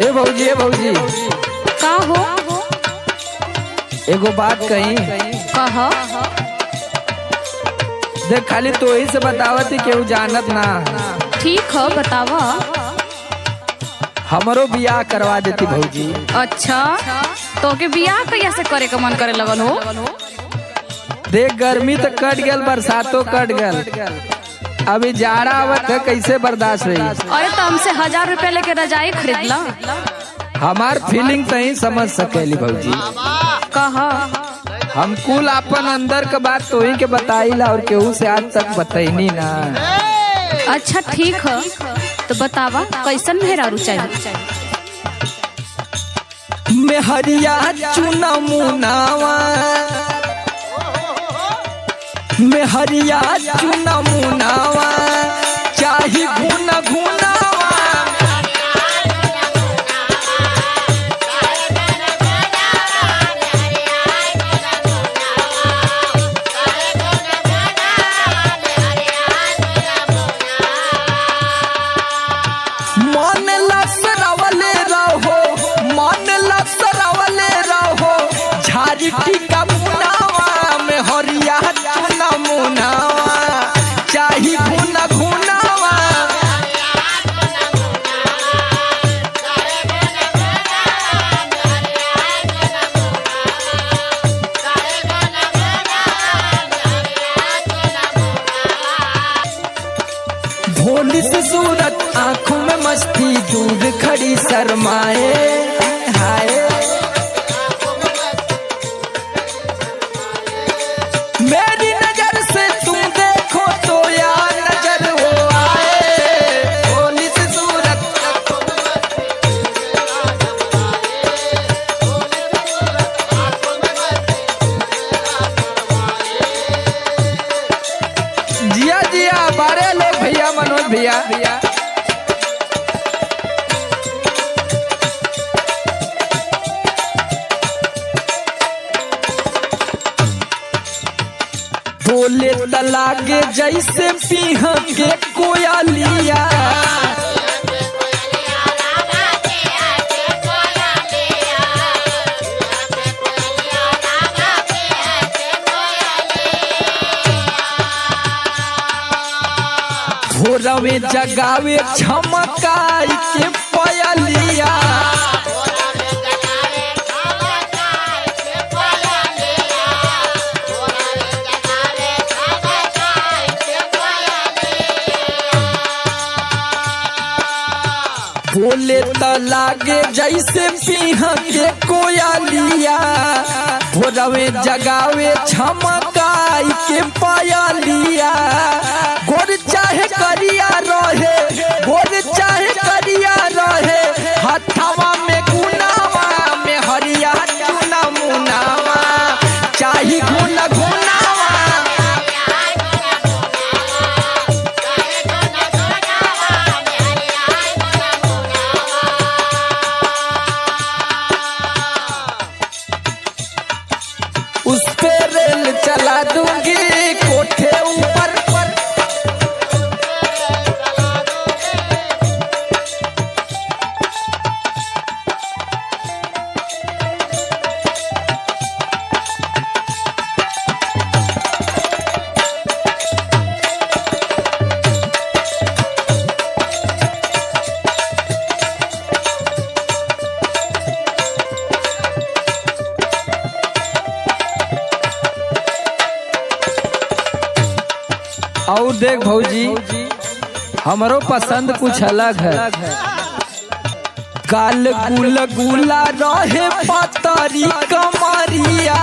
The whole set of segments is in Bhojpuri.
ए भौजी का हो? एगो बात कही। कह। देख खाली तो ही से बतावत ही केहू जानत ना। ठीक है बतावा। हमरो बियाह करवा देती भौजी। अच्छा तो के बियाह कैसे से करे का मन करे लगल हो? देख गर्मी तो कट गल, बरसातों कट गल, अभी जाड़ा आवत है, कैसे बर्दाश्त हुई? अरे तो हमसे 1000 रुपया लेके रजाई खरीद ला। हमार फीलिंग तो ही समझ सकेली भौजी। कह। हम कुल अपन अंदर का बात तो ही के बताईला और केहू से आज तक बतैनी ना। अच्छा ठीक है तो बतावा कैसन मेहरारू चाहिए? मेहरिया चुना मुनावा, मेहरिया चुना मुनावा, चाही घुना घुनावा। मन लसरावले रहो, मन लसरावले रहो, झारी टीका मुनावा, मेहरिया चुना मुनावा, चाही घुना घुनावा। भोली से सूरत आंखों में मस्ती, दूर खड़ी शर्माए हाय। मेरी नजर से तुम देखो तो यार नजर हो आए। भोली से सूरत जिया जिया बारे लोग भैया मनोज भैया। बोले तलागे जैसे पीह के कोयलिया, भोरवे जगावे छमकाई के पयलिया। बोले तो लागे जैसे पीह के कोयलिया, भोरवे जगावे छमकाई के पयलिया। गोर चाहे करिया रहे, गोर चाहे करिया रहे, हथवा में गुनावा, मेहरिया चुना मुनावा, चाही गुना गुनावा। उस पे रेल चला दूंगी कोठे ऊपर पर। और देख भौजी हमारो पसंद कुछ अलग है। काल गुल गुला रहे पतरी कमरिया,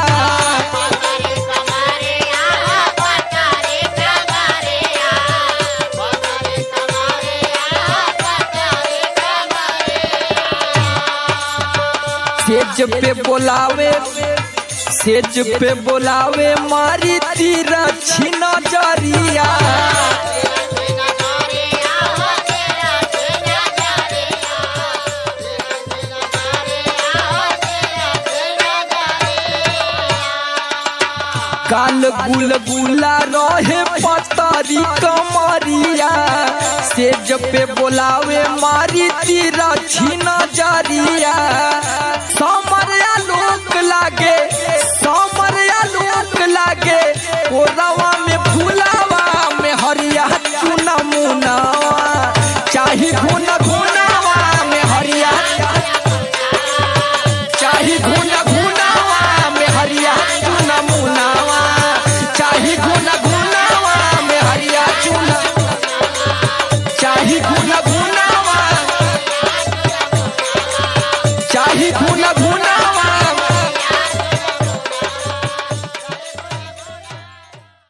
सेज पे बोलावे, सेज पे बोलावे मारी तीरा छिना जरिया। काल बुलबुला रहे पतरी कमरिया से जब पे बोलावे मारी तीरा छीना जरिया समरिया लोक लागे समरिया लोक लागे ओ रवा में फुलावा में हरिया चुना मुनावा चाही घुना घुनावा में हरिया चाही घुना घुनावा में हरिया चुना मुनावा चाही घुना घुनावा में हरिया चुना चाही घुना